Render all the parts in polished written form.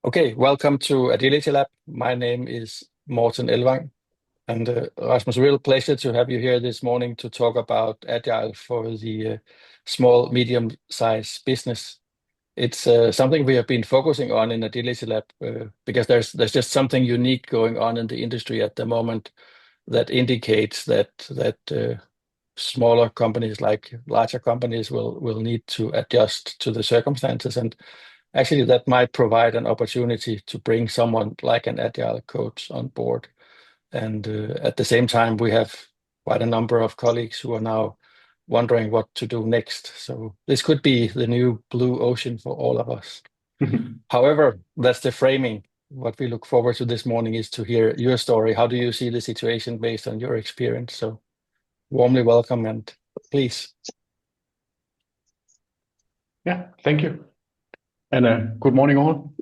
Okay, welcome to Agility Lab. My name is Morten Elvang, and Rasmus, real pleasure to have you here this morning to talk about Agile for the small, medium-sized business. It's something we have been focusing on in Agility Lab because there's just something unique going on in the industry at the moment that indicates that smaller companies like larger companies will need to adjust to the circumstances, and actually that might provide an opportunity to bring someone like an agile coach on board. And at the same time, we have quite a number of colleagues who are now wondering what to do next. So this could be the new blue ocean for all of us. However, that's the framing. What we look forward to this morning is to hear your story. How do you see the situation based on your experience? So warmly welcome, and please. Yeah, thank you. And good morning all.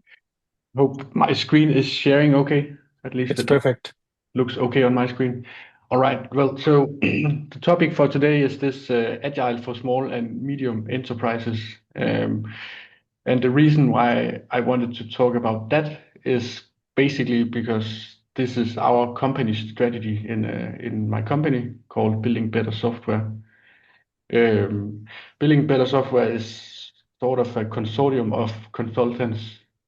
Hope my screen is sharing okay. At least It's perfect. looks okay on my screen. All right. Well, so the topic for today is this agile for small and medium enterprises. And the reason why I wanted to talk about that is basically because this is our company strategy in my company called Building Better Software. Building Better Software is sort of a consortium of consultants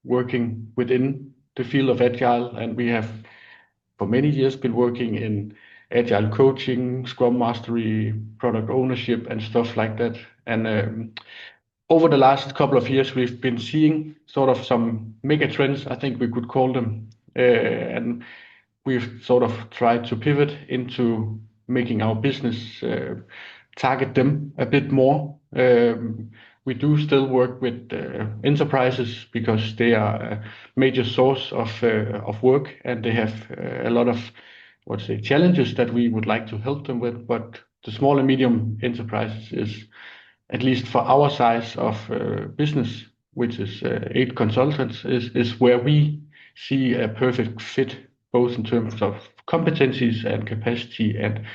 working within the field of agile, and we have for many years been working in agile coaching, scrum mastery, product ownership, and stuff like that. And over the last couple of years, we've been seeing sort of some mega trends, I think we could call them, and we've sort of tried to pivot into making our business target them a bit more. We do still work with enterprises because they are a major source of work, and they have a lot of challenges that we would like to help them with. But the small and medium enterprises is, at least for our size of business, which is 8 consultants, is where we see a perfect fit, both in terms of competencies and capacity and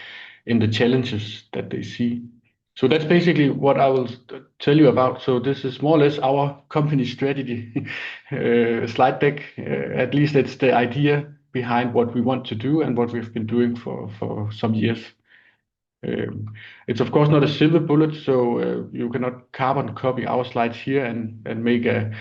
in the challenges that they see. So that's basically what I will tell you about. So this is more or less our company strategy slide deck. At least it's the idea behind what we want to do and what we've been doing for some years. It's of course not a silver bullet, so you cannot carbon copy our slides here and make a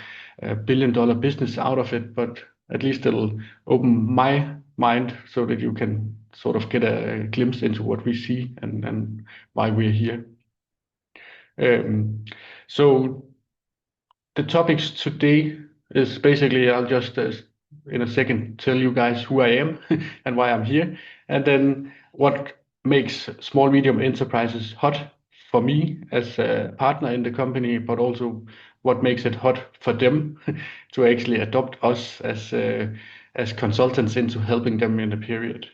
billion-dollar business out of it, but at least it'll open my mind so that you can sort of get a glimpse into what we see and why we're here. So the topics today is basically, I'll just in a second tell you guys who I am and why I'm here, and then what makes small medium enterprises hot for me as a partner in the company, but also what makes it hot for them to actually adopt us as consultants into helping them in the period.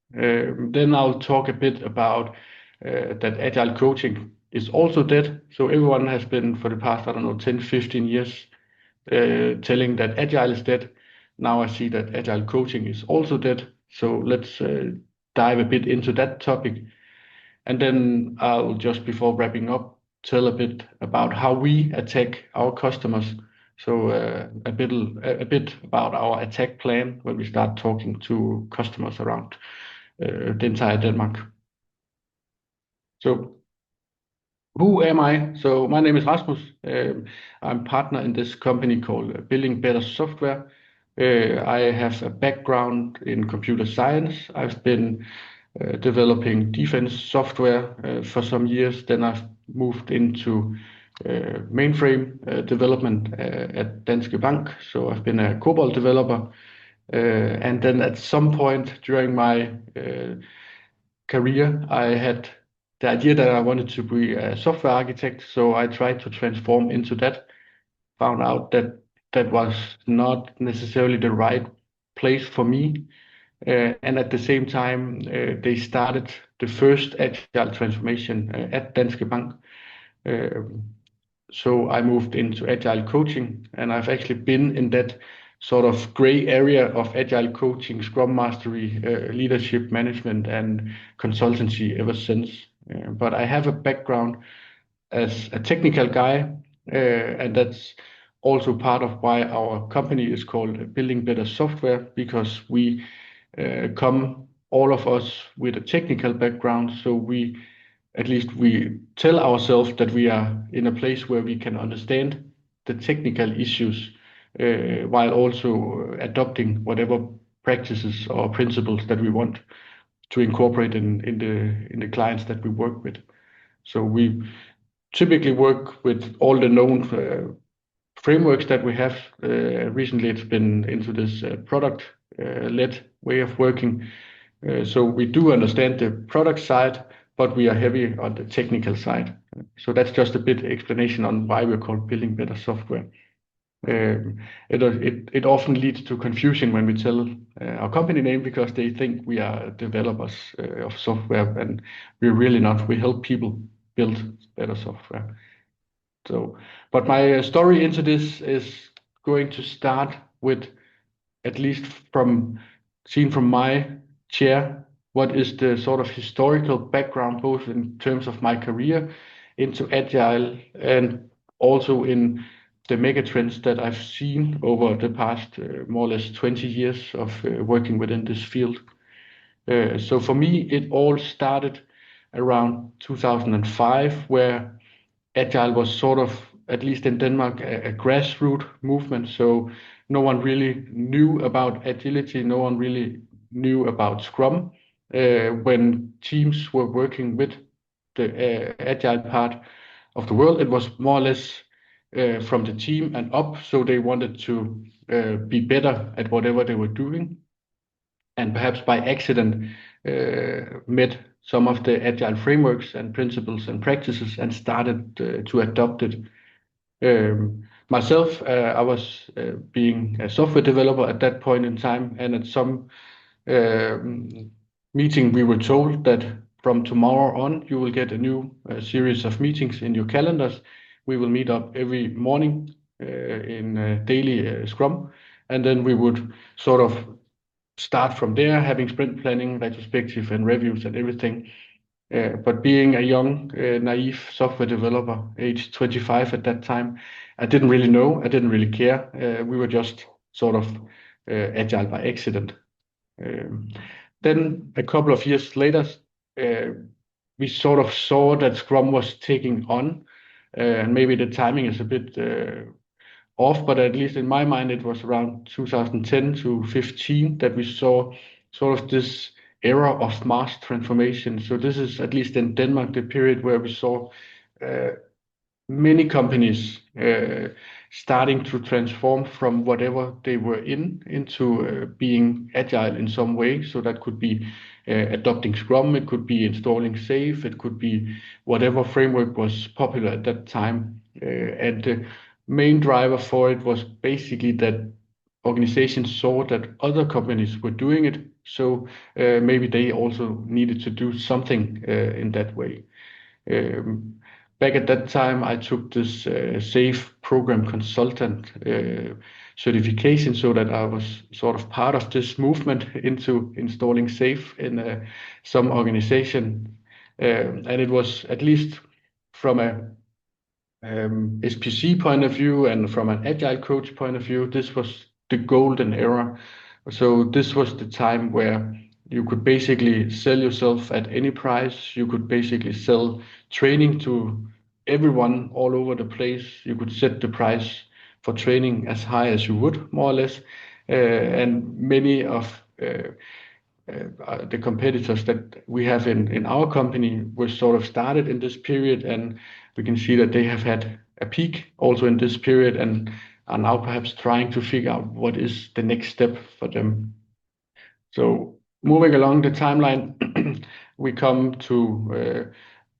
Then I'll talk a bit about that agile coaching is also dead. So everyone has been for the past, I don't know, 10, 15 years telling that agile is dead. Now I see that agile coaching is also dead. So let's dive a bit into that topic. And then I'll just, before wrapping up, tell a bit about how we attack our customers. So a bit about our attack plan when we start talking to customers around the entire Denmark. So who am I? So my name is Rasmus. I'm partner in this company called Building Better Software. I have a background in computer science. I've been developing defense software for some years. Then I've moved into mainframe development at Danske Bank. So I've been a COBOL developer. And then at some point during my career, I had the idea that I wanted to be a software architect. So I tried to transform into that. Found out that that was not necessarily the right place for me. And at the same time, they started the first agile transformation at Danske Bank. So I moved into agile coaching, and I've actually been in that sort of gray area of agile coaching, scrum mastery, leadership management, and consultancy ever since. But I have a background as a technical guy, and that's also part of why our company is called Building Better Software, because we come, all of us, with a technical background. So we tell ourselves that we are in a place where we can understand the technical issues while also adopting whatever practices or principles that we want to incorporate in the clients that we work with. So we typically work with all the known frameworks that we have. Recently, it's been into this product-led way of working. So we do understand the product side, but we are heavy on the technical side. So that's just a bit explanation on why we're called Building Better Software. It often leads to confusion when we tell our company name, because they think we are developers of software, and we're really not. We help people build better software. So, but my story into this is going to start with, at least seen from my chair, what is the sort of historical background, both in terms of my career into Agile and also in the megatrends that I've seen over the past more or less 20 years of working within this field. So for me, it all started around 2005, where Agile was sort of, at least in Denmark, a grassroots movement. So no one really knew about agility. No one really knew about Scrum. When teams were working with the Agile part of the world, it was more or less from the team and up. So they wanted to be better at whatever they were doing, and perhaps by accident met some of the Agile frameworks and principles and practices and started to adopt it. Myself, I was being a software developer at that point in time, and at some meeting we were told that from tomorrow on you will get a new series of meetings in your calendars. We will meet up every morning in daily Scrum, and then we would sort of start from there, having sprint planning, retrospective, and reviews and everything. But being a young, naive software developer, age 25 at that time, I didn't really know. I didn't really care. We were just sort of agile by accident. Then a couple of years later, we sort of saw that Scrum was taking on, and maybe the timing is a bit off, but at least in my mind, it was around 2010 to 15 that we saw sort of this era of mass transformation. So this is, at least in Denmark, the period where we saw many companies starting to transform from whatever they were into being agile in some way. So that could be adopting Scrum, it could be installing SAFe, it could be whatever framework was popular at that time. And the main driver for it was basically that organizations saw that other companies were doing it, so maybe they also needed to do something in that way. Back at that time, I took this SAFe program consultant certification, so that I was sort of part of this movement into installing SAFe in some organization. And it was, at least from a SPC point of view and from an agile coach point of view, this was the golden era. So this was the time where you could basically sell yourself at any price. You could basically sell training to everyone all over the place. You could set the price for training as high as you would, more or less. And many of the competitors that we have in our company were sort of started in this period, and we can see that they have had a peak also in this period and are now perhaps trying to figure out what is the next step for them. So moving along the timeline, we come to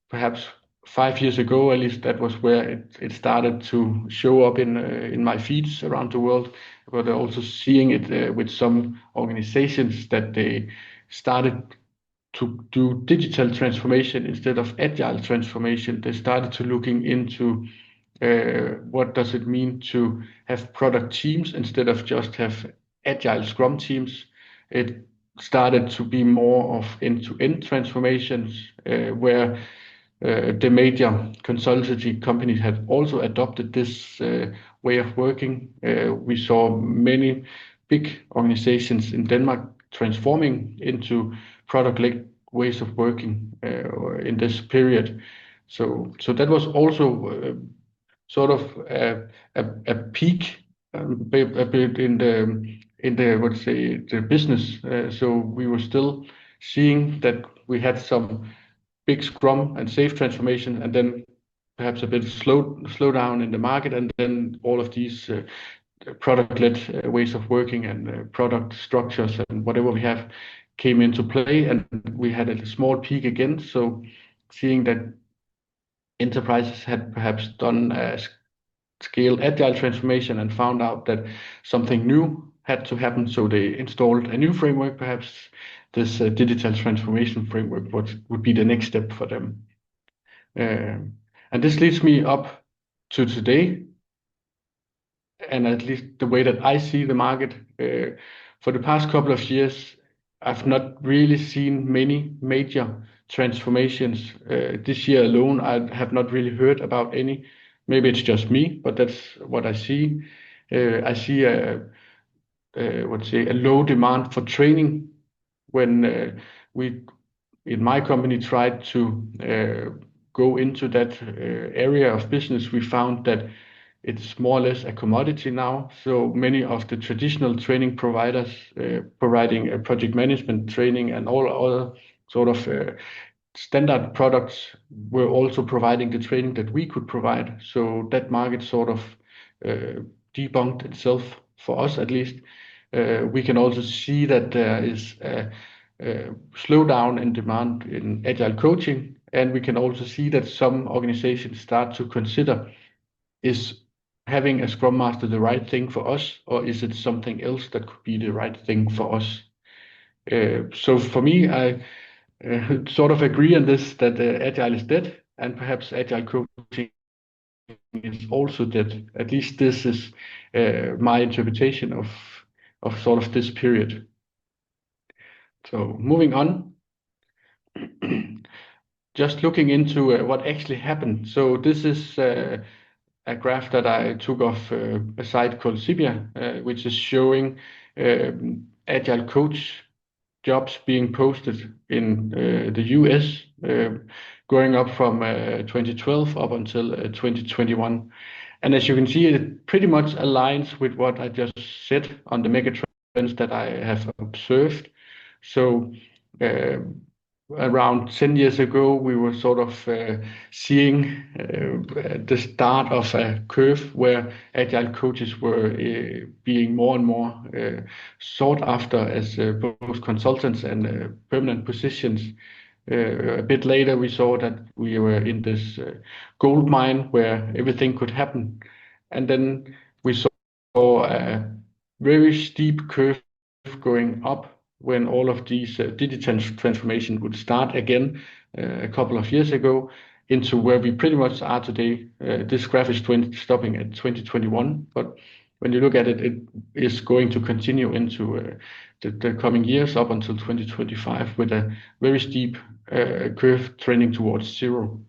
perhaps 5 years ago, at least that was where it started to show up in my feeds around the world, but also seeing it with some organizations that they started to do digital transformation instead of agile transformation. They started to looking into what does it mean to have product teams instead of just have agile Scrum teams. It started to be more of end-to-end transformations where the major consultancy companies have also adopted this way of working. We saw many big organizations in Denmark transforming into product-led ways of working in this period. So that was also sort of a peak a bit in the let's say the business. So we were still seeing that we had some big Scrum and Safe transformation, and then perhaps a bit slow down in the market, and then all of these product-led ways of working and product structures and whatever we have came into play, and we had a small peak again. So seeing that enterprises had perhaps done a scale agile transformation and found out that something new had to happen, so they installed a new framework. Perhaps this digital transformation framework would be the next step for them. And this leads me up to today, and at least the way that I see the market. For the past couple of years, I've not really seen many major transformations. This year alone, I have not really heard about any. Maybe it's just me, but that's what I see. I see a low demand for training. When we in my company tried to go into that area of business, we found that it's more or less a commodity now. So many of the traditional training providers providing project management training and all other sort of standard products were also providing the training that we could provide. So that market sort of debunked itself for us, at least. We can also see that there is a slowdown in demand in agile coaching, and we can also see that some organizations start to consider, is having a Scrum Master the right thing for us, or is it something else that could be the right thing for us? So for me, I sort of agree on this, that agile is dead, and perhaps agile coaching is also dead. At least this is my interpretation of sort of this period. So moving on, just looking into what actually happened. So this is a graph that I took off a site called Sibia, which is showing agile coach jobs being posted in the US, going up from 2012 up until 2021. And as you can see, it pretty much aligns with what I just said on the mega trends that I have observed. So around 10 years ago, we were sort of seeing the start of a curve where agile coaches were being more and more sought after as both consultants and permanent positions. A bit later, we saw that we were in this gold mine where everything could happen. And then we saw a very steep curve going up when all of these digital transformation would start again a couple of years ago, into where we pretty much are today. This graph is stopping at 2021, but when you look at it, it is going to continue into the coming years up until 2025 with a very steep curve trending towards zero.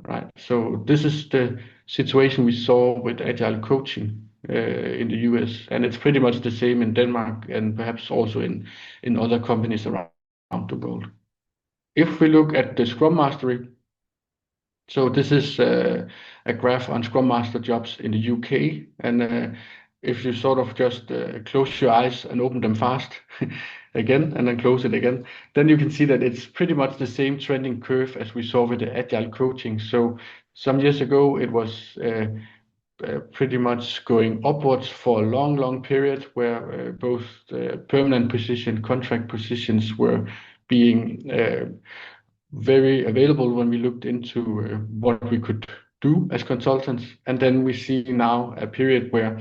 Right. So this is the situation we saw with agile coaching in the US, and it's pretty much the same in Denmark and perhaps also in other companies around the world. If we look at the Scrum Mastery, so this is a graph on Scrum Master jobs in the UK, and if you sort of just close your eyes and open them fast again and then close it again, then you can see that it's pretty much the same trending curve as we saw with the agile coaching. So some years ago, it was pretty much going upwards for a long period where both permanent position, contract positions were being very available when we looked into what we could do as consultants. And then we see now a period where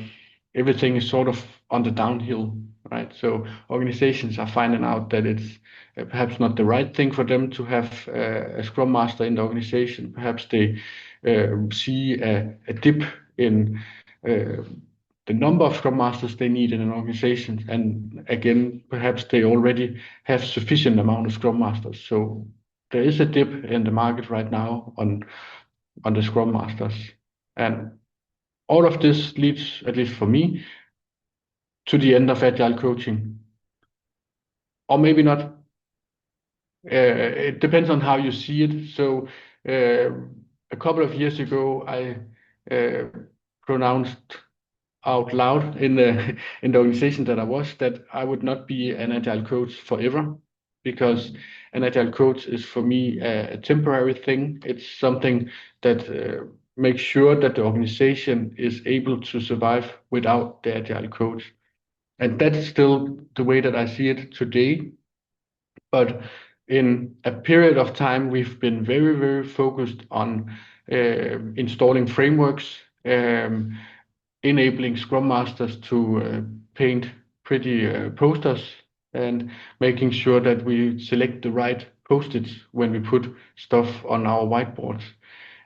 everything is sort of on the downhill, right? So organizations are finding out that it's perhaps not the right thing for them to have a Scrum Master in the organization. Perhaps they see a dip in the number of Scrum Masters they need in an organization. And again, perhaps they already have sufficient amount of Scrum Masters. So there is a dip in the market right now on the Scrum Masters. And all of this leads, at least for me, to the end of agile coaching, or maybe not. It depends on how you see it. So a couple of years ago, I pronounced out loud in the organization that I was that I would not be an agile coach forever, because an agile coach is for me a temporary thing. It's something that makes sure that the organization is able to survive without the agile coach. And that's still the way that I see it today. But in a period of time, we've been very, very focused on installing frameworks, enabling Scrum Masters to paint pretty posters, and making sure that we select the right post-its when we put stuff on our whiteboards.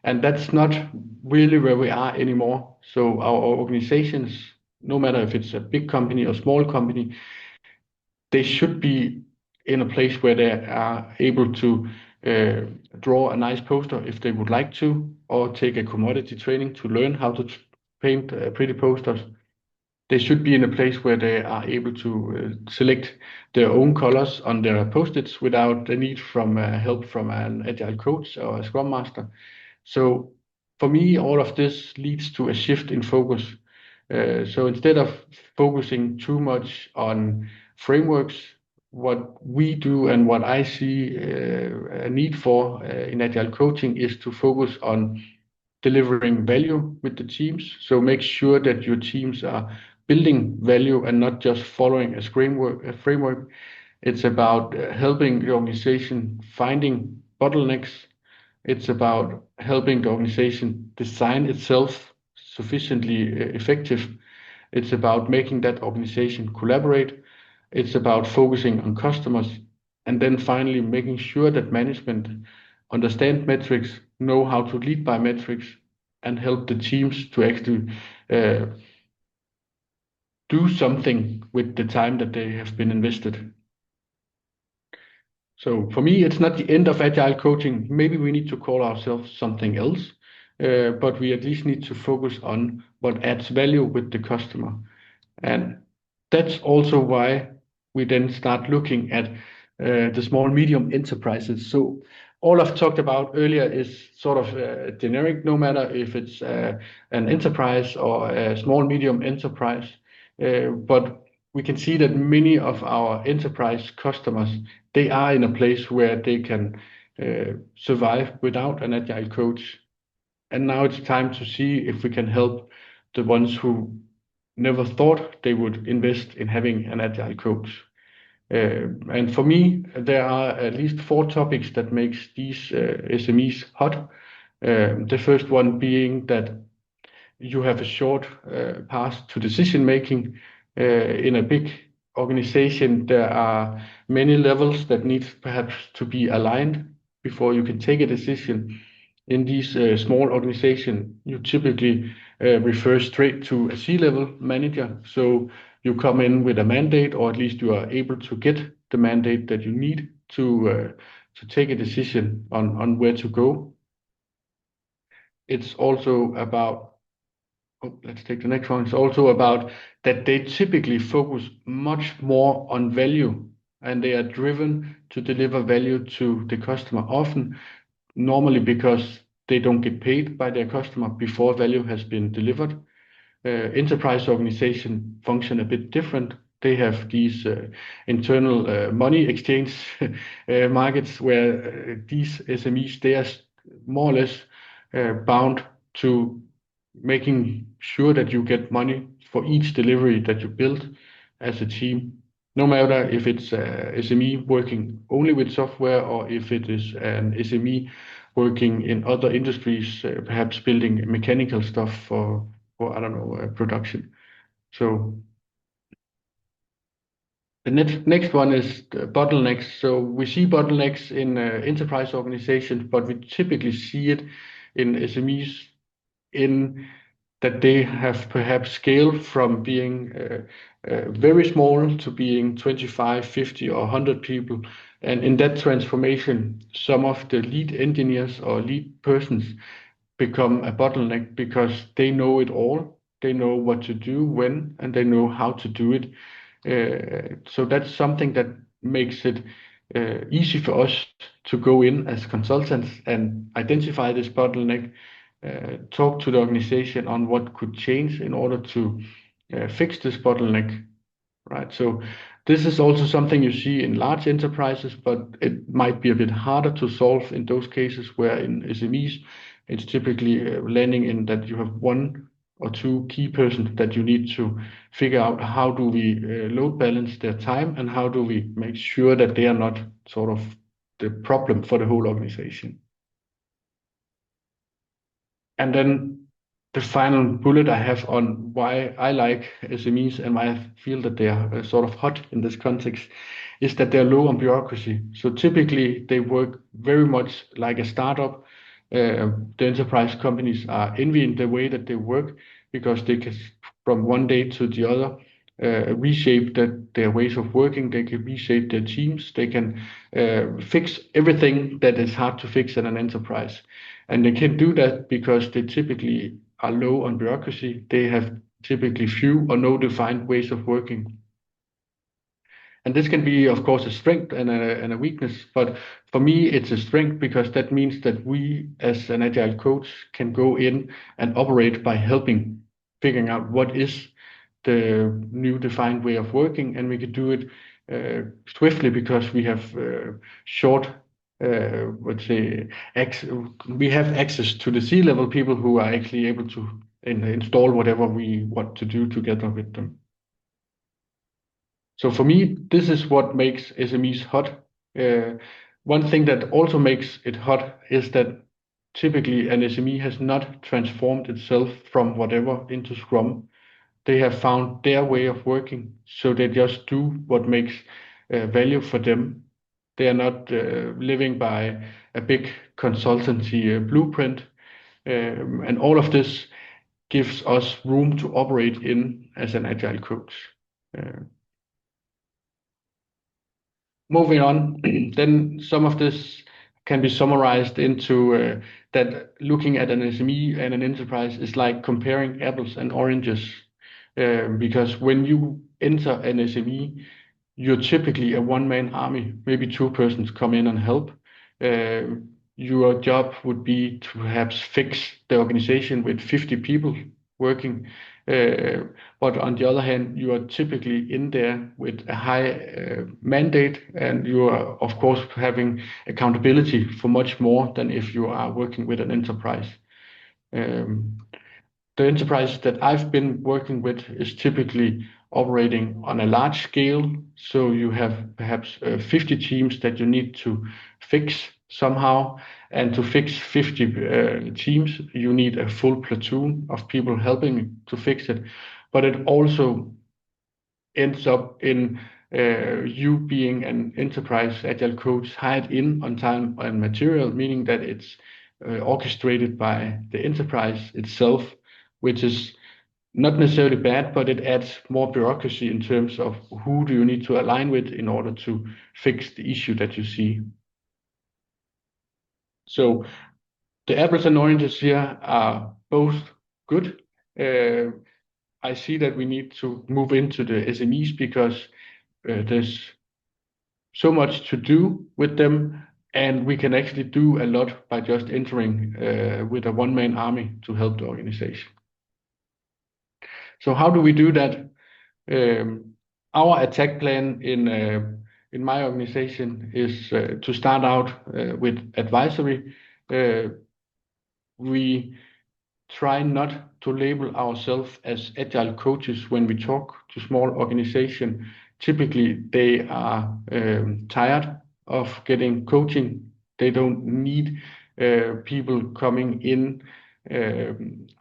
And that's not really where we are anymore. So our organizations, no matter if it's a big company or small company, they should be in a place where they are able to draw a nice poster if they would like to, or take a commodity training to learn how to paint pretty posters. They should be in a place where they are able to select their own colors on their post-its without the need from help from an agile coach or a scrum master. So for me, all of this leads to a shift in focus. So instead of focusing too much on frameworks, what we do and what I see a need for in agile coaching is to focus on delivering value with the teams. So make sure that your teams are building value and not just following a framework. It's about helping the organization finding bottlenecks. It's about helping the organization design itself sufficiently effective. It's about making that organization collaborate. It's about focusing on customers. And then finally, making sure that management understand metrics, know how to lead by metrics, and help the teams to actually do something with the time that they have been invested. So for me, it's not the end of agile coaching. Maybe we need to call ourselves something else, but we at least need to focus on what adds value with the customer. And that's also why we then start looking at the small medium enterprises. So all I've talked about earlier is sort of generic, no matter if it's an enterprise or a small medium enterprise. But we can see that many of our enterprise customers, they are in a place where they can survive without an agile coach. And now it's time to see if we can help the ones who never thought they would invest in having an agile coach. And for me, there are at least 4 topics that makes these SMEs hot. The first one being that you have a short path to decision making. In a big organization, there are many levels that need perhaps to be aligned before you can take a decision. In these small organizations, you typically refer straight to a C-level manager. So you come in with a mandate, or at least you are able to get the mandate that you need to take a decision on where to go. It's also about let's take the next one. It's also about that they typically focus much more on value, and they are driven to deliver value to the customer, often normally because they don't get paid by their customer before value has been delivered. Enterprise organization function a bit different. They have these internal money exchange markets where these SMEs, they are more or less bound to making sure that you get money for each delivery that you build as a team, no matter if it's a SME working only with software or if it is an SME working in other industries, perhaps building mechanical stuff for I don't know, production. So the next one is the bottlenecks. So we see bottlenecks in enterprise organizations, but we typically see it in SMEs in that they have perhaps scaled from being very small to being 25, 50, or 100 people. And in that transformation, some of the lead engineers or lead persons, become a bottleneck because they know it all. They know what to do when, and they know how to do it. So that's something that makes it easy for us to go in as consultants and identify this bottleneck, talk to the organization on what could change in order to fix this bottleneck, right? So this is also something you see in large enterprises, but it might be a bit harder to solve in those cases where in SMEs, it's typically landing in that you have one or two key persons that you need to figure out how do we load balance their time and how do we make sure that they are not sort of the problem for the whole organization. And then the final bullet I have on why I like SMEs and why I feel that they are sort of hot in this context is that they're low on bureaucracy. So typically they work very much like a startup. The enterprise companies are envying the way that they work because they can, from one day to the other, reshape their ways of working. They can reshape their teams. They can fix everything that is hard to fix in an enterprise. And they can do that because they typically are low on bureaucracy. They have typically few or no defined ways of working. And this can be, of course, a strength and a weakness. But for me, it's a strength because that means that we, as an agile coach, can go in and operate by helping figuring out what is the new defined way of working, and we can do it swiftly because we have short, let's say, we have access to the C-level people who are actually able to install whatever we want to do together with them. So for me, this is what makes SMEs hot. One thing that also makes it hot is that typically an SME has not transformed itself from whatever into Scrum. They have found their way of working, so they just do what makes value for them. They are not living by a big consultancy blueprint. And all of this gives us room to operate in as an agile coach. Moving on, then some of this can be summarized into that looking at an SME and an enterprise is like comparing apples and oranges. Because when you enter an SME, you're typically a one-man army, maybe two persons come in and help. Your job would be to perhaps fix the organization with 50 people working. But on the other hand, you are typically in there with a high mandate, and you are, of course, having accountability for much more than if you are working with an enterprise. The enterprise that I've been working with is typically operating on a large scale. So you have perhaps 50 teams that you need to fix somehow. And to fix 50 teams, you need a full platoon of people helping to fix it. But it also ends up in you being an enterprise agile coach hired in on time and material, meaning that it's orchestrated by the enterprise itself, which is not necessarily bad, but it adds more bureaucracy in terms of who do you need to align with in order to fix the issue that you see. So the apples and oranges here are both good. I see that we need to move into the SMEs because there's so much to do with them, and we can actually do a lot by just entering with a one-man army to help the organization. So how do we do that? Our attack plan in my organization is to start out with advisory. We try not to label ourselves as agile coaches when we talk to small organizations. Typically, they are tired of getting coaching. They don't need people coming in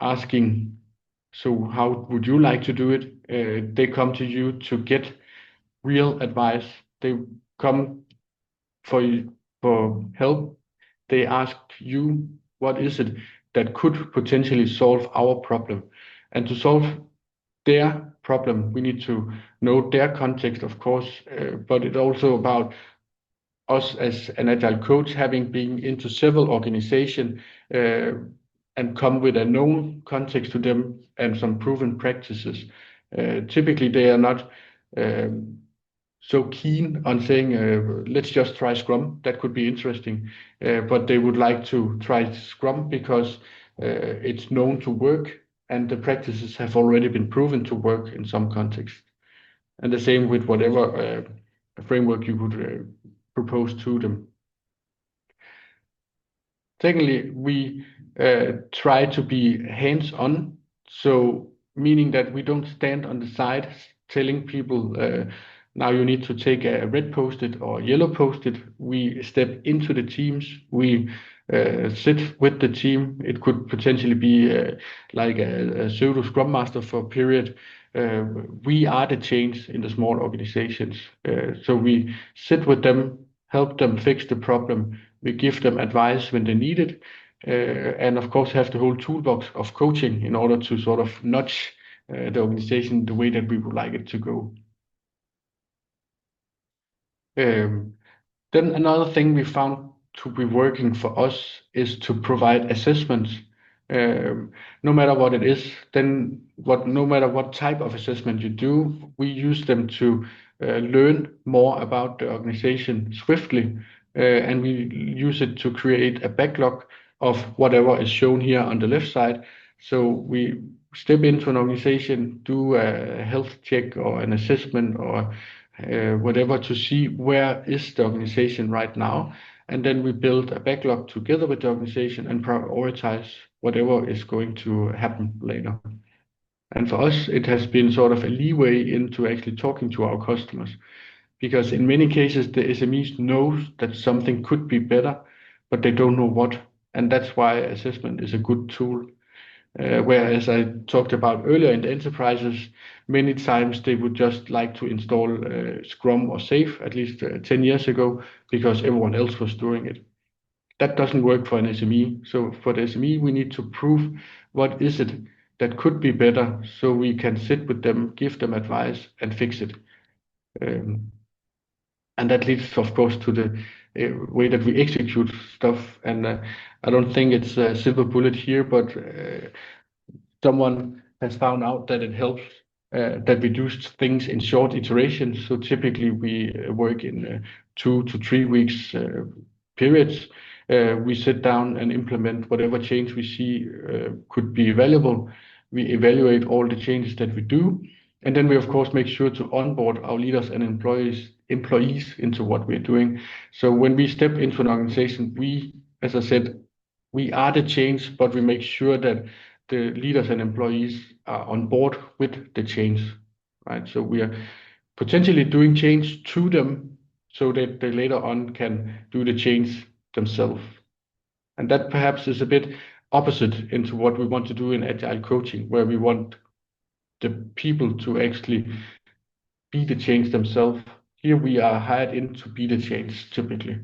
asking, so how would you like to do it? They come to you to get real advice. They come for help. They ask you, what is it that could potentially solve our problem? And to solve their problem, we need to know their context, of course, but it's also about us as an agile coach having been into several organizations, and come with a known context to them and some proven practices. Typically, they are not so keen on saying, let's just try Scrum. That could be interesting. But they would like to try Scrum because it's known to work and the practices have already been proven to work in some context. And the same with whatever framework you would propose to them. Secondly, we try to be hands-on, so meaning that we don't stand on the side telling people, now you need to take a red post-it or yellow post-it. We step into the teams. We sit with the team. It could potentially be like a pseudo Scrum Master for a period. We are the change in the small organizations. So we sit with them, help them fix the problem. We give them advice when they need it. And of course, have the whole toolbox of coaching in order to sort of nudge the organization the way that we would like it to go. Then another thing we found to be working for us is to provide assessments, no matter what it is. No matter what type of assessment you do, we use them to learn more about the organization swiftly, and we use it to create a backlog of whatever is shown here on the left side. So we step into an organization, do a health check or an assessment or whatever to see where is the organization right now. And then we build a backlog together with the organization and prioritize whatever is going to happen later. And for us, it has been sort of a leeway into actually talking to our customers, because in many cases, the SMEs know that something could be better, but they don't know what. And that's why assessment is a good tool. Whereas I talked about earlier in the enterprises, many times they would just like to install Scrum or SAFe, at least 10 years ago, because everyone else was doing it. That doesn't work for an SME. So for the SME, we need to prove what is it that could be better so we can sit with them, give them advice and fix it. And that leads, of course, to the way that we execute stuff. And I don't think it's a silver bullet here, but someone has found out that it helps that we do things in short iterations. So typically we work in 2 to 3 weeks periods. We sit down and implement whatever change we see could be valuable. We evaluate all the changes that we do. And then we, of course, make sure to onboard our leaders and employees into what we're doing. So when we step into an organization, we, as I said, we are the change, but we make sure that the leaders and employees are on board with the change, right? So we are potentially doing change to them so that they later on can do the change themselves. And that perhaps is a bit opposite into what we want to do in agile coaching, where we want the people to actually be the change themselves. Here we are hired in to be the change typically.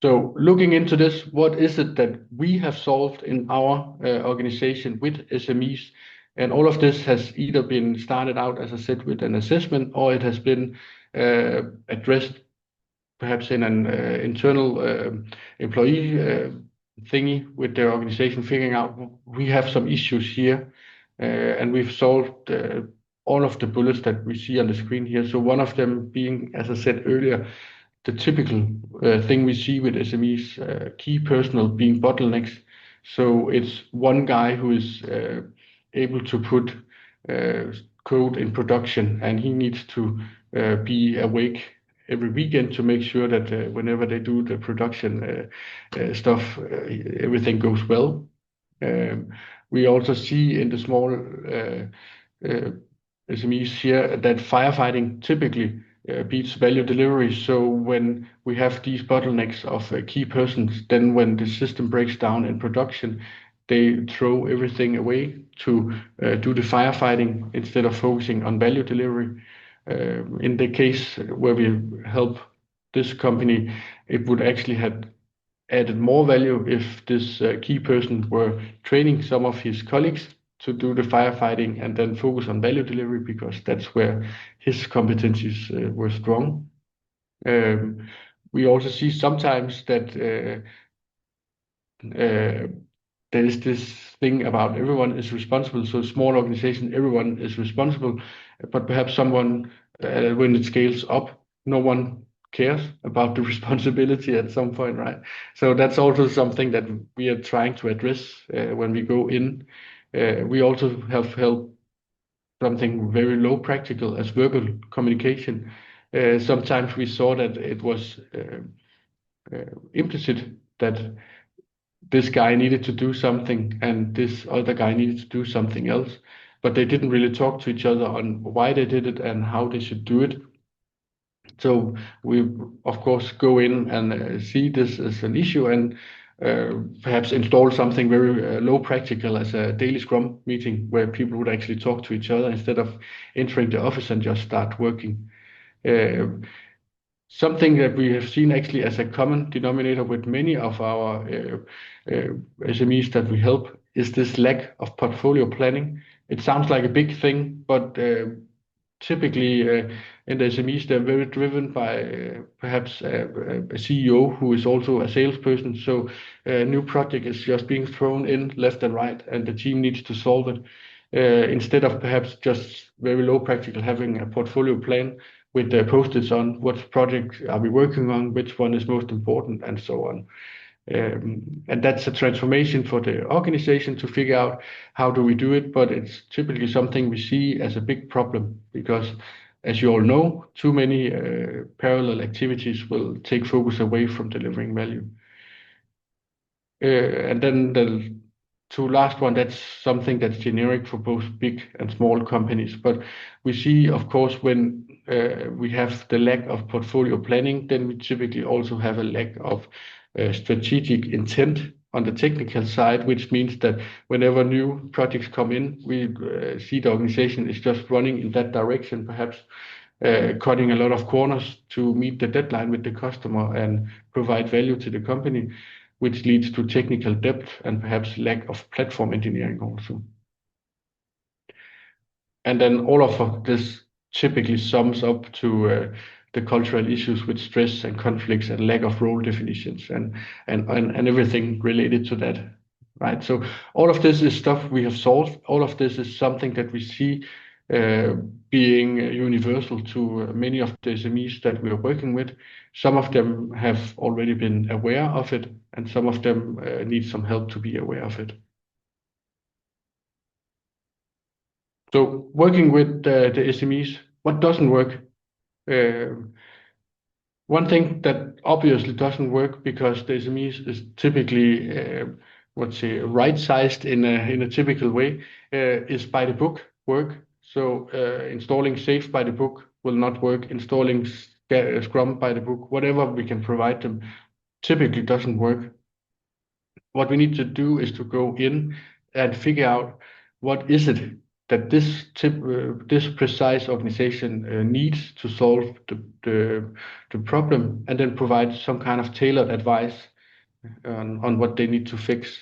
So looking into this, what is it that we have solved in our organization with SMEs? And all of this has either been started out, as I said, with an assessment, or it has been addressed perhaps in an internal employee thingy with their organization, figuring out we have some issues here, and we've solved all of the bullets that we see on the screen here. So one of them being, as I said earlier, the typical thing we see with SMEs, key personnel being bottlenecks. So it's one guy who is able to put code in production, and he needs to be awake every weekend to make sure that whenever they do the production stuff, everything goes well. We also see in the small SMEs here that firefighting typically beats value delivery. So when we have these bottlenecks of key persons, then when the system breaks down in production, they throw everything away to do the firefighting instead of focusing on value delivery. In the case where we help this company, it would actually have added more value if this key person were training some of his colleagues to do the firefighting and then focus on value delivery, because that's where his competencies were strong. We also see sometimes that there is this thing about everyone is responsible. So small organization, everyone is responsible, but perhaps someone, when it scales up, no one cares about the responsibility at some point, right? So that's also something that we are trying to address when we go in. We also have helped something very low practical as verbal communication. Sometimes we saw that it was implicit that this guy needed to do something and this other guy needed to do something else, but they didn't really talk to each other on why they did it and how they should do it. So we, of course, go in and see this as an issue and perhaps install something very low practical as a daily Scrum meeting where people would actually talk to each other instead of entering the office and just start working. Something that we have seen actually as a common denominator with many of our SMEs that we help is this lack of portfolio planning. It sounds like a big thing, but typically in the SMEs, they're very driven by perhaps a CEO who is also a salesperson. So a new project is just being thrown in left and right, and the team needs to solve it. Instead of perhaps just very low practical having a portfolio plan with the post-its on what project are we working on, which one is most important, and so on. And that's a transformation for the organization to figure out how do we do it, but it's typically something we see as a big problem because, as you all know, too many parallel activities will take focus away from delivering value. And then the last one, that's something that's generic for both big and small companies. But we see, of course, when we have the lack of portfolio planning, then we typically also have a lack of strategic intent on the technical side, which means that whenever new projects come in, we see the organization is just running in that direction, perhaps cutting a lot of corners to meet the deadline with the customer and provide value to the company, which leads to technical depth and perhaps lack of platform engineering also. And then all of this typically sums up to the cultural issues with stress and conflicts and lack of role definitions and everything related to that, right? So all of this is stuff we have solved. All of this is something that we see being universal to many of the SMEs that we are working with. Some of them have already been aware of it, and some of them need some help to be aware of it. So working with the SMEs, what doesn't work? One thing that obviously doesn't work because the SMEs is typically, let's say, right-sized in a typical way, is by the book work. So installing SAFe by the book will not work. Installing Scrum by the book, whatever we can provide them, typically doesn't work. What we need to do is to go in and figure out what is it that this precise organization needs to solve the problem, and then provide some kind of tailored advice on what they need to fix.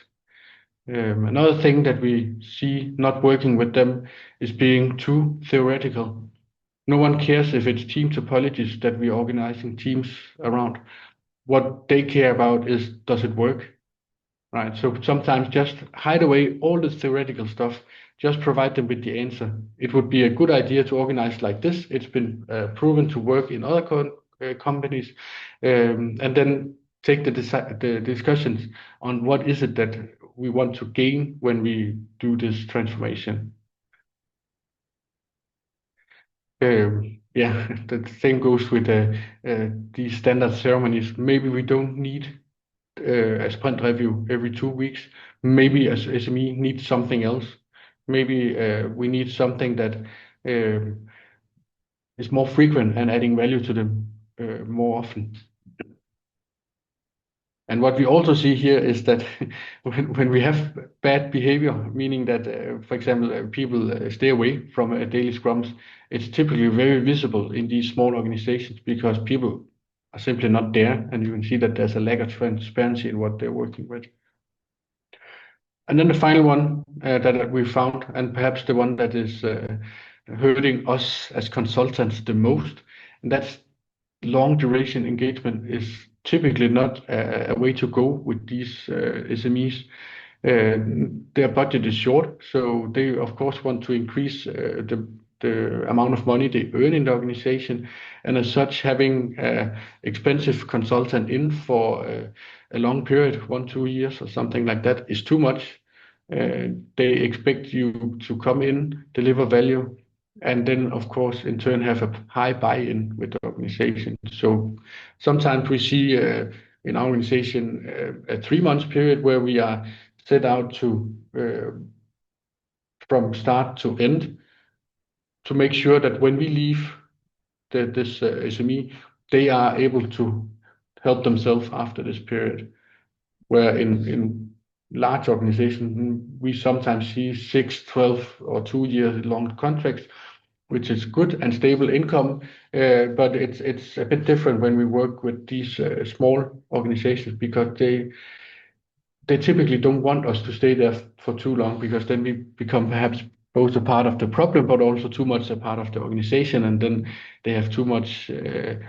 Another thing that we see not working with them is being too theoretical. No one cares if it's team topologies that we're organizing teams around. What they care about is, does it work? Right. So sometimes just hide away all the theoretical stuff, just provide them with the answer. It would be a good idea to organize like this. It's been proven to work in other companies, and then take the discussions on what is it that we want to gain when we do this transformation. Yeah, the same goes with these standard ceremonies. Maybe we don't need a sprint review every 2 weeks. Maybe as SME needs something else. Maybe we need something that is more frequent and adding value to them more often. And what we also see here is that when we have bad behavior, meaning that, for example, people stay away from daily scrums, it's typically very visible in these small organizations because people are simply not there, and you can see that there's a lack of transparency in what they're working with. And then the final one that we found, and perhaps the one that is hurting us as consultants the most, and that's long duration engagement is typically not a way to go with these SMEs. Their budget is short, so they of course want to increase the amount of money they earn in the organization, and as such, having expensive consultant in for a long period, 1-2 years or something like that, is too much. They expect you to come in, deliver value, and then of course in turn have a high buy-in with the organization. So sometimes we see in our organization a 3 months period where we are set out to from start to end to make sure that when we leave this SME, they are able to help themselves after this period. Where in large organizations, we sometimes see 6, 12, or 2 years long contracts, which is good and stable income. But it's a bit different when we work with these small organizations, because they typically don't want us to stay there for too long, because then we become perhaps both a part of the problem, but also too much a part of the organization, and then they have too much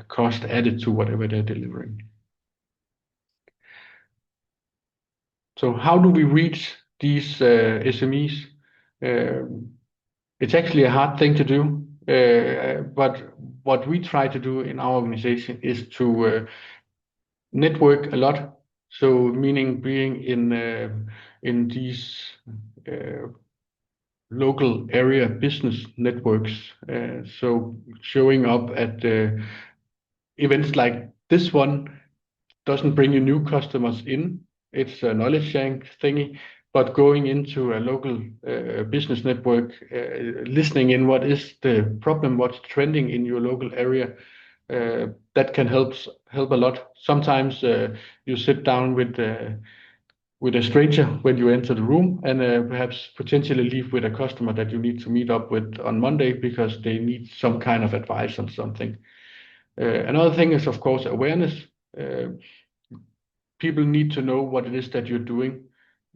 cost added to whatever they're delivering. So how do we reach these SMEs? It's actually a hard thing to do, but what we try to do in our organization is to network a lot. So meaning being in these local area business networks. So showing up at events like this one doesn't bring you new customers in. It's a knowledge sharing thingy, but going into a local business network, listening in what is the problem, what's trending in your local area, that can help a lot. Sometimes you sit down with a stranger when you enter the room, and perhaps potentially leave with a customer that you need to meet up with on Monday because they need some kind of advice on something. Another thing is, of course, awareness. People need to know what it is that you're doing.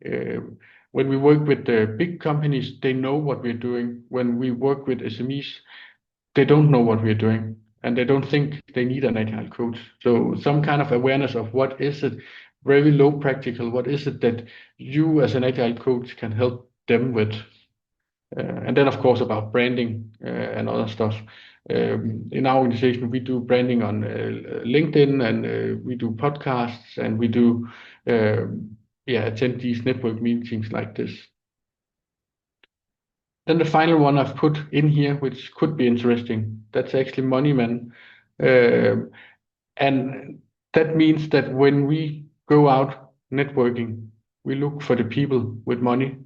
When we work with the big companies, they know what we're doing. When we work with SMEs, they don't know what we're doing, and they don't think they need an agile coach. So some kind of awareness of what is it, very low practical, what is it that you as an agile coach can help them with. And then of course about branding and other stuff. In our organization, we do branding on LinkedIn, and we do podcasts, and we do attend these network meetings like this. Then the final one I've put in here, which could be interesting, that's actually MoneyMan. And that means that when we go out networking, we look for the people with money.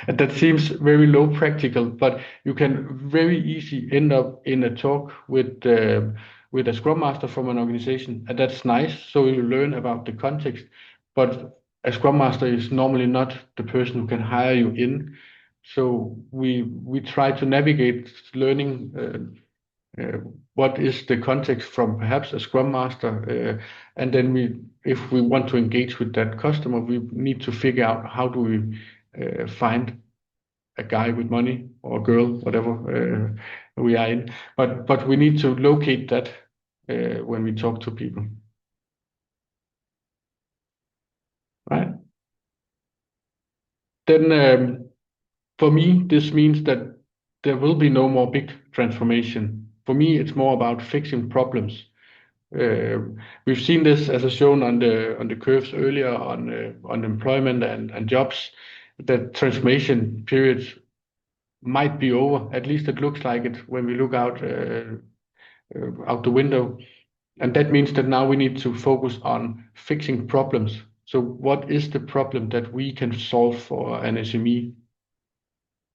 And that seems very low practical, but you can very easily end up in a talk with a Scrum Master from an organization, and that's nice. So you learn about the context, but a Scrum Master is normally not the person who can hire you in. So we try to navigate learning what is the context from perhaps a Scrum Master, and then if we want to engage with that customer, we need to figure out how do we find a guy with money or a girl, whatever we are in. But we need to locate that when we talk to people. Right? Then for me, this means that there will be no more big transformation. For me, it's more about fixing problems. We've seen this, as I shown on the curves earlier, on employment and jobs, that transformation periods might be over. At least it looks like it when we look out the window. And that means that now we need to focus on fixing problems. So what is the problem that we can solve for an SME?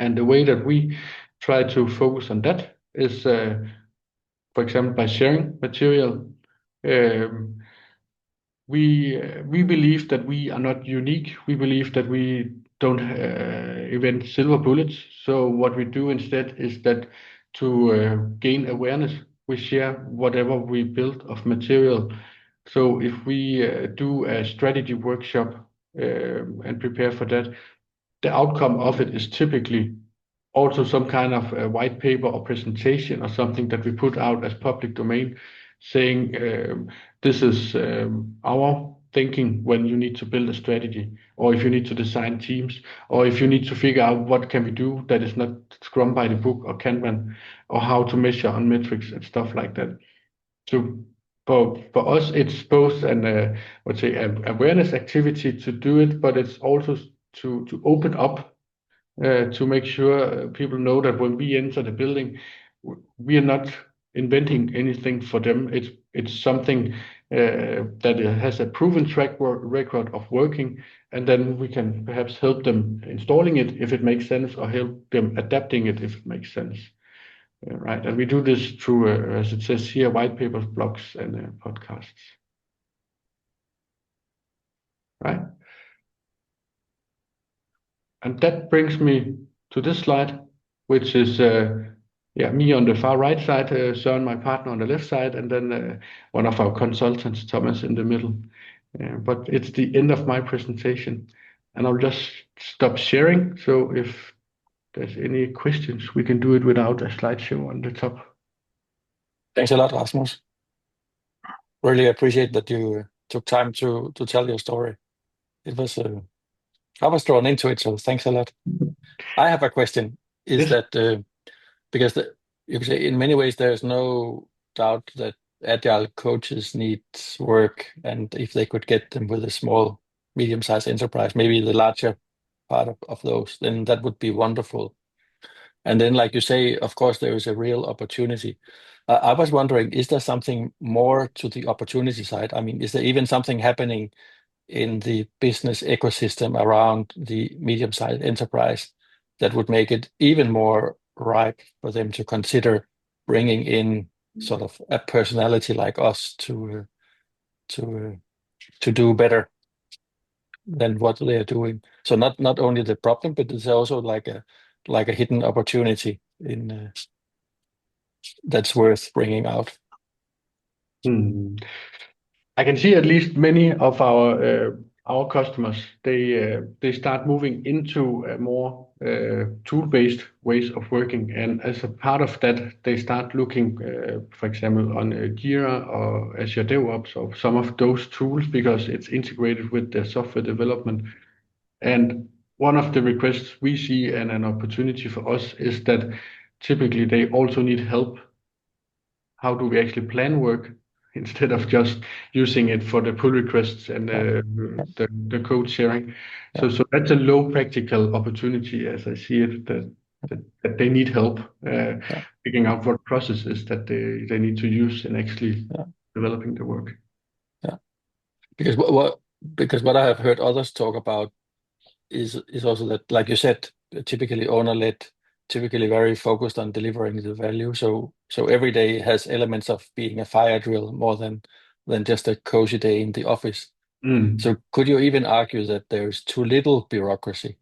And the way that we try to focus on that is, for example, by sharing material. We believe that we are not unique. We believe that we don't invent silver bullets. So what we do instead is that to gain awareness, we share whatever we build of material. So if we do a strategy workshop and prepare for that, the outcome of it is typically also some kind of a white paper or presentation or something that we put out as public domain. saying this is our thinking when you need to build a strategy, or if you need to design teams, or if you need to figure out what can we do that is not Scrum by the book or Kanban, or how to measure on metrics and stuff like that. So for us, it's both an awareness activity to do it, but it's also to open up to make sure people know that when we enter the building, we are not inventing anything for them. It's something that has a proven record of working, and then we can perhaps help them installing it if it makes sense, or help them adapting it if it makes sense. Right, and we do this through, as it says here, white papers, blogs, and podcasts. Right, and that brings me to this slide, which is me on the far right side, Søren, my partner, on the left side, and then one of our consultants, Thomas, in the middle. But it's the end of my presentation, and I'll just stop sharing. So if there's any questions, we can do it without a slideshow on the top. Thanks a lot, Rasmus. Really appreciate that you took time to tell your story. It was I was drawn into it, so thanks a lot. I have a question. Is Yes. that because you can say in many ways there's no doubt that agile coaches need work, and if they could get them with a small, medium-sized enterprise, maybe the larger part of those, then that would be wonderful. And then, like you say, of course, there is a real opportunity. I was wondering, is there something more to the opportunity side? I mean, is there even something happening in the business ecosystem around the medium-sized enterprise that would make it even more ripe for them to consider bringing in sort of a personality like us to do better than what they are doing? So not only the problem, but it's also like a hidden opportunity in that's worth bringing out. I can see at least many of our customers, they start moving into a more tool-based ways of working, and as a part of that, they start looking, for example, on Jira or Azure DevOps or some of those tools, because it's integrated with their software development. And one of the requests we see, and an opportunity for us, is that typically they also need help. How do we actually plan work, instead of just using it for the pull requests and the code sharing? So that's a low practical opportunity, as I see it, that they need help figuring out what processes that they need to use in actually developing the work. Yeah, because what I have heard others talk about is also that, like you said, typically owner-led, typically very focused on delivering the value. So every day has elements of being a fire drill more than just a cozy day in the office. So could you even argue that there's too little bureaucracy,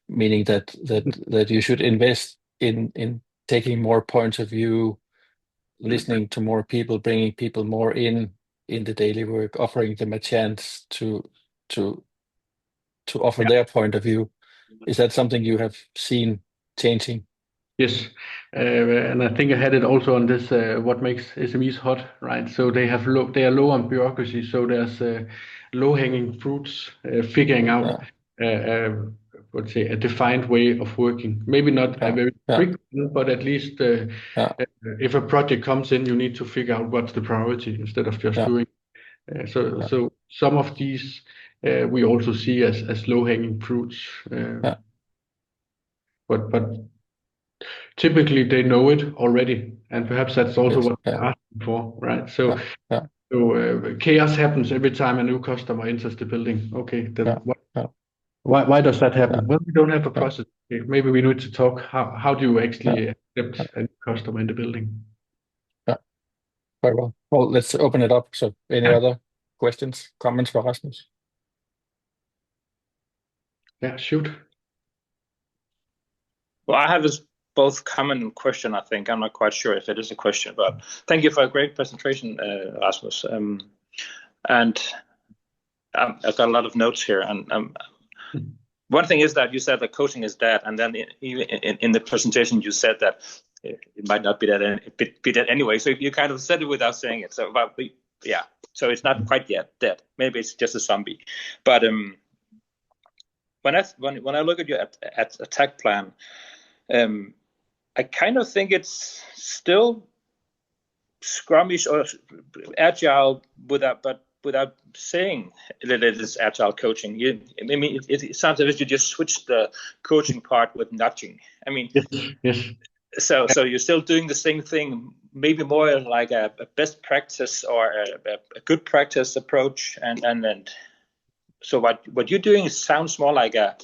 meaning that you should invest in taking more points of view, listening to more people, bringing people more in the daily work, offering them a chance to offer their point of view? Is that something you have seen changing? Yes, and I think I had it also on this. What makes SMEs hot, right? So they are low on bureaucracy. So there's low-hanging fruits, figuring out let's say a defined way of working. Maybe not a very strict one, but at least if a project comes in, you need to figure out what's the priority instead of just doing. So some of these we also see as low-hanging fruits. But typically they know it already, and perhaps that's also what they're asking for, right? So chaos happens every time a new customer enters the building. Okay, then why does that happen? Well, we don't have a process. Okay, maybe we need to talk. How do you actually accept a new customer in the building? Yeah, very well. Well, let's open it up. So, any other questions, comments for Rasmus? Yeah, shoot. Well, I have this both comment and question, I think. I'm not quite sure if it is a question, but thank you for a great presentation, Rasmus. And I've got a lot of notes here. And one thing is that you said that coaching is dead. And then in the presentation, you said that it might not be that anyway. So you kind of said it without saying it. So, but yeah, so it's not quite yet dead. Maybe it's just a zombie. But when I look at your at attack plan, I kind of think it's still Scrumish or agile without saying that it is agile coaching. It sounds as if you just switched the coaching part with nudging. I mean, yes. So you're still doing the same thing, maybe more like a best practice or a good practice approach, and so what you're doing sounds more like a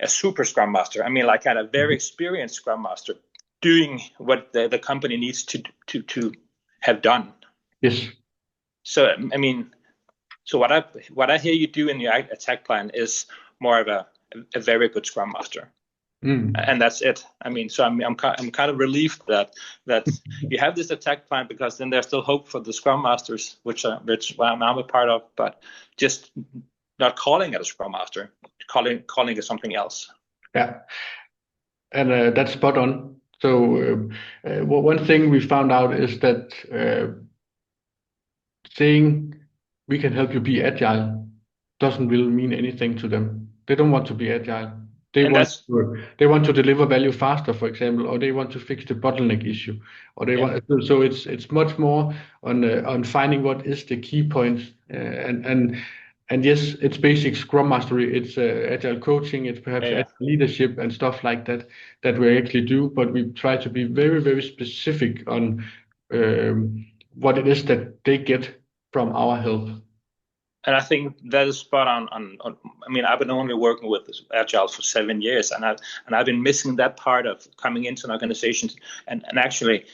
super Scrum Master. I mean, like kind of very experienced Scrum Master doing what the company needs to have done. Yes. So I mean, so what I hear you do in your attack plan is more of a very good Scrum Master. And that's it. I mean, so I'm kind of relieved that you have this attack plan, because then there's still hope for the Scrum Masters, which I'm a part of, but just not calling it a Scrum Master, calling it something else. Yeah, and that's spot on. So one thing we found out is that saying we can help you be agile doesn't really mean anything to them. They don't want to be agile. They want to deliver value faster, for example, or they want to fix the bottleneck issue, or they want. So it's much more on finding what is the key points, and yes, it's basic Scrum Mastery, it's agile coaching, it's perhaps agile leadership and stuff like that we actually do, but we try to be very, very specific on what it is that they get from our help. And I think that is spot on. I mean, I've been only working with Agile for 7 years, and I've been missing that part of coming into an organization and actually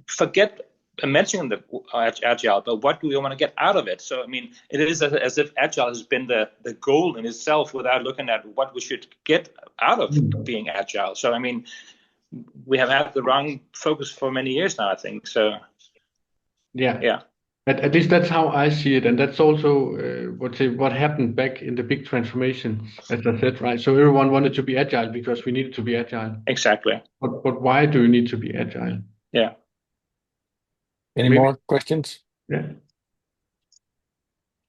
forget mentioning the Agile, but what do we want to get out of it? So, I mean, it is as if Agile has been the goal in itself, without looking at what we should get out of being Agile. So, I mean, we have had the wrong focus for many years now, I think. So, yeah. At least that's how I see it, and that's also what happened back in the big transformation, as I said, right? So everyone wanted to be agile because we needed to be agile. Exactly. But why do you need to be agile? Yeah. Any more questions? Yeah.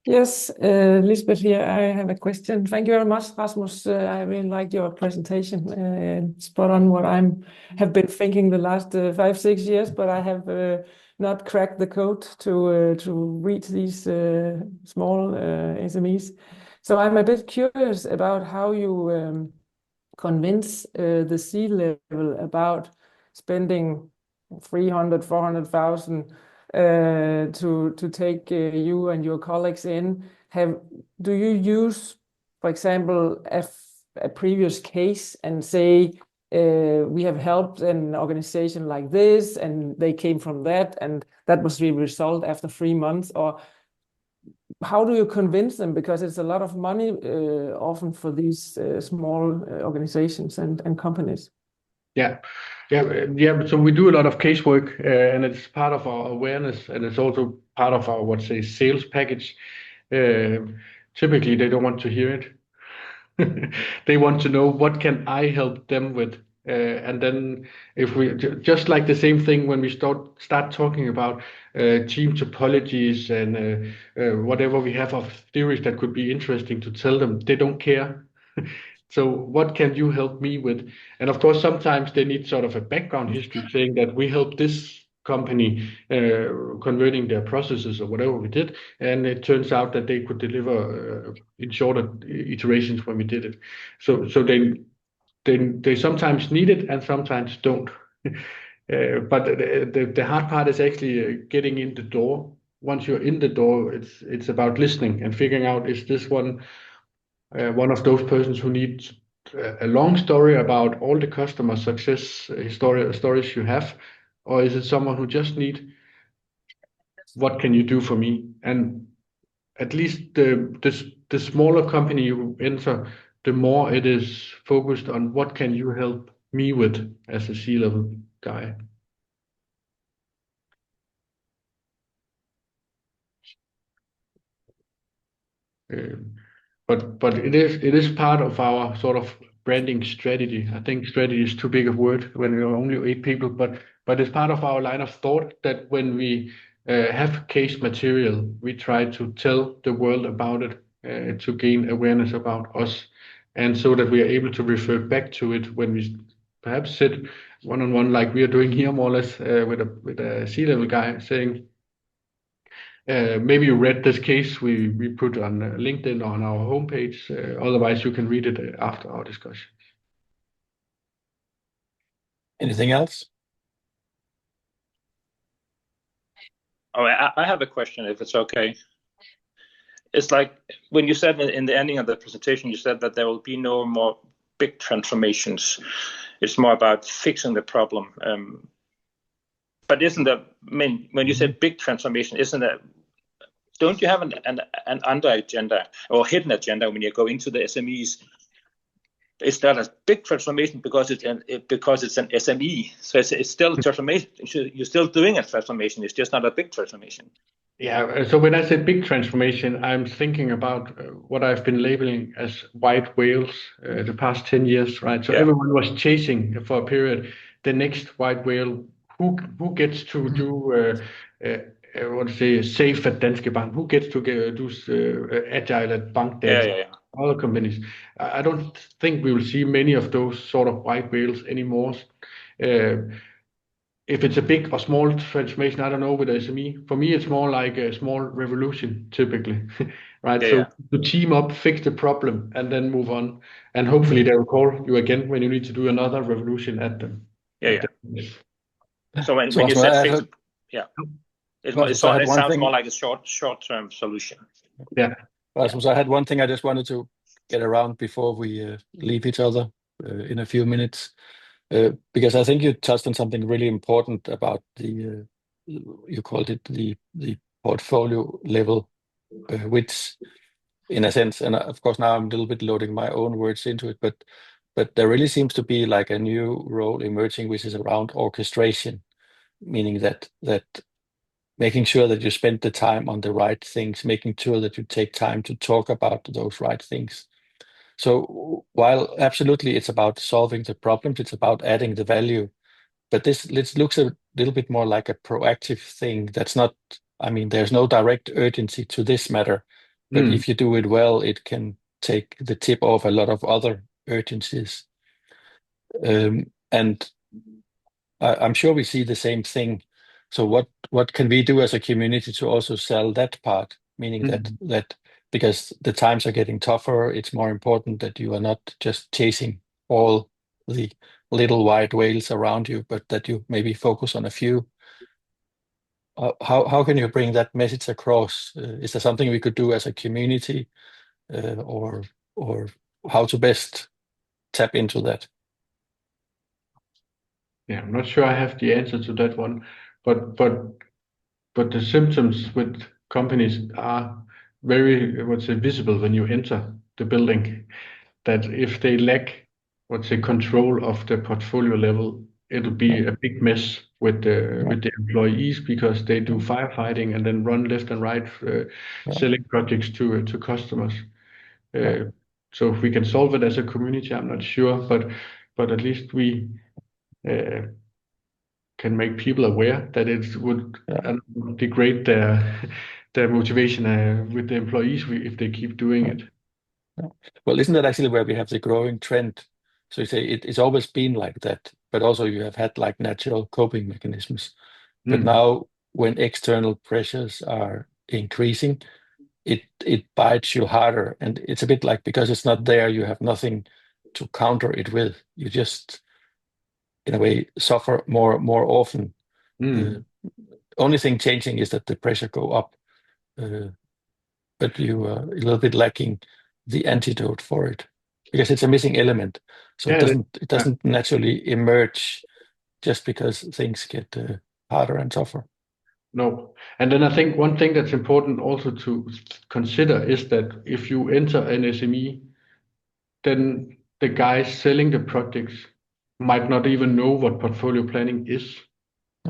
Yes, Lisbeth here. I have a question. Thank you very much, Rasmus. I really liked your presentation. Spot on what have been thinking the last 5-6 years, but I have not cracked the code to reach these small SMEs. So I'm a bit curious about how you convince the C-level about spending 300,000-400,000 to take you and your colleagues in. Do you use, for example, a previous case and say, we have helped an organization like this and they came from that and that was the result after 3 months? Or how do you convince them? Because it's a lot of money often for these small organizations and companies. Yeah. So we do a lot of casework, and it's part of our awareness, and it's also part of our sales package. Typically, they don't want to hear it. They want to know, what can I help them with? And then if we just like the same thing when we start talking about team topologies and whatever we have of theories that could be interesting to tell them, they don't care. So what can you help me with? And of course, sometimes they need sort of a background history saying that we helped this company converting their processes or whatever we did, and it turns out that they could deliver in shorter iterations when we did it. So they sometimes need it and sometimes don't. But the hard part is actually getting in the door. Once you're in the door, it's about listening and figuring out, is this one of those persons who needs a long story about all the customer success stories you have, or is it someone who just need, what can you do for me? And at least the smaller company you enter, the more it is focused on what can you help me with as a C-level guy. But it is part of our sort of branding strategy. I think strategy is too big a word when we are only 8 people, but it's part of our line of thought that when we have case material, we try to tell the world about it to gain awareness about us, and so that we are able to refer back to it when we perhaps sit one-on-one like we are doing here, more or less, with a C-level guy saying, maybe you read this case we put on LinkedIn on our homepage. Otherwise, you can read it after our discussion. Anything else? Oh, I have a question, if it's okay. It's like when you said in the ending of the presentation, you said that there will be no more big transformations. It's more about fixing the problem. But isn't that, I mean, when you say big transformation, don't you have an under agenda or hidden agenda when you go into the SMEs? It's not a big transformation because it's an SME. So it's still a transformation. You're still doing a transformation. It's just not a big transformation. Yeah. So when I say big transformation, I'm thinking about what I've been labeling as white whales the past 10 years, right? So everyone was chasing for a period the next white whale. Who gets to do what to say, safe at Danske Bank? Who gets to do agile at Bankdata? Other companies. I don't think we will see many of those sort of white whales anymore. If it's a big or small transformation, I don't know with SME. For me, it's more like a small revolution, typically, right? So to team up, fix the problem, and then move on. And hopefully they will call you again when you need to do another revolution at them. So when you said fix, it sounds more like a short-term solution. Yeah. Rasmus, I had one thing I just wanted to get around before we leave each other in a few minutes. Because I think you touched on something really important about the you called it the portfolio level, which in a sense, and of course now I'm a little bit loading my own words into it, but there really seems to be like a new role emerging, which is around orchestration, meaning that making sure that you spend the time on the right things, making sure that you take time to talk about those right things. So while absolutely it's about solving the problems, it's about adding the value, but this looks a little bit more like a proactive thing. That's not, I mean, there's no direct urgency to this matter, but if you do it well, it can take the tip off a lot of other urgencies. And I'm sure we see the same thing. So what can we do as a community to also sell that part, meaning that because the times are getting tougher, it's more important that you are not just chasing all the little white whales around you, but that you maybe focus on a few. How can you bring that message across? Is there something we could do as a community, or how to best tap into that? Yeah, I'm not sure I have the answer to that one, but the symptoms with companies are very, visible when you enter the building. That if they lack, control of the portfolio level, it'll be a big mess with the employees, because they do firefighting and then run left and right, selling projects to customers. So if we can solve it as a community, I'm not sure, but at least we can make people aware that it would degrade their motivation with the employees if they keep doing it. Well, isn't that actually where we have the growing trend? So you say it's always been like that, but also you have had like natural coping mechanisms. But now when external pressures are increasing, it bites you harder. And it's a bit like, because it's not there, you have nothing to counter it with. You just, in a way, suffer more often. Only thing changing is that the pressure go up, but you are a little bit lacking the antidote for it, because it's a missing element. So it doesn't naturally emerge just because things get harder and tougher. No. And then I think one thing that's important also to consider is that if you enter an SME, then the guys selling the projects might not even know what portfolio planning is.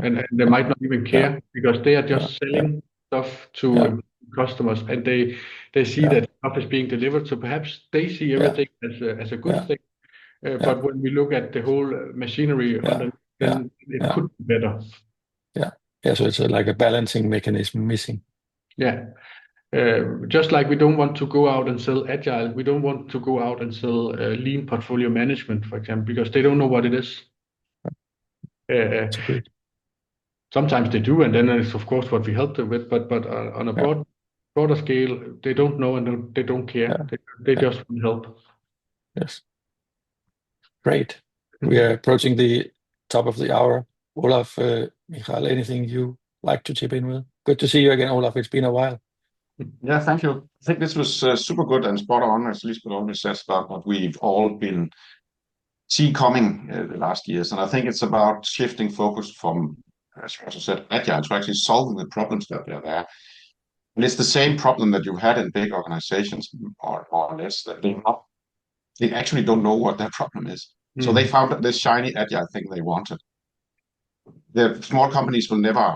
And they might not even care, because they are just selling stuff to customers, and they see that stuff is being delivered. So perhaps they see everything as a good thing. But when we look at the whole machinery, then it could be better. Yeah, so it's like a balancing mechanism missing. Yeah. Just like we don't want to go out and sell agile, we don't want to go out and sell lean portfolio management, for example, because they don't know what it is. Sometimes they do, and then it's of course what we help them with. But on a broader scale, they don't know and they don't care. They just want help. Yes. Great. We are approaching the top of the hour. Olaf, Michael, anything you like to chip in with? Good to see you again, Olaf. It's been a while. Yeah, thank you. I think this was super good and spot on, as Lisbeth always says, about what we've all been seeing coming the last years. And I think it's about shifting focus from, as you also said, agile to actually solving the problems that are there. And it's the same problem that you've had in big organizations, more or less, that they actually don't know what their problem is. So they found this shiny agile thing they wanted. The small companies will never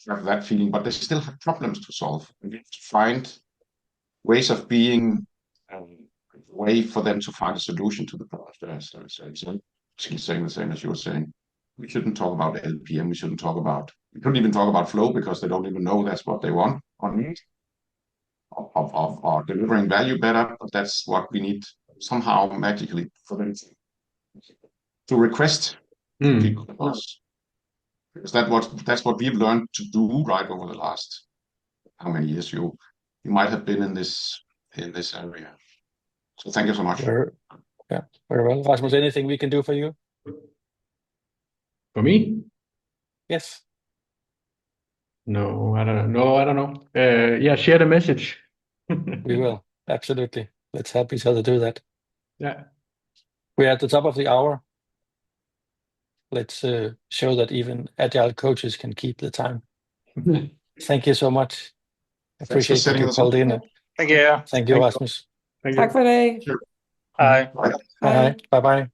have that feeling, but they still have problems to solve. And you have to find ways of being a way for them to find a solution to the problem. So she's saying the same as you were saying. We shouldn't talk about LPM. We couldn't even talk about flow because they don't even know that's what they want or need of delivering value better. But that's what we need somehow magically for them to request people of us. Because that's what we've learned to do right over the last how many years you might have been in this area. So thank you so much. Very well. Rasmus, anything we can do for you? For me? Yes. No, I don't know. Yeah, share the message. We will. Absolutely. Let's help each other do that. Yeah. We're at the top of the hour. Let's show that even agile coaches can keep the time. Thank you so much. Appreciate that you called in. Thank you. Thank you, Rasmus. Thank you. Tak for i dag. Hej. Bye. Bye.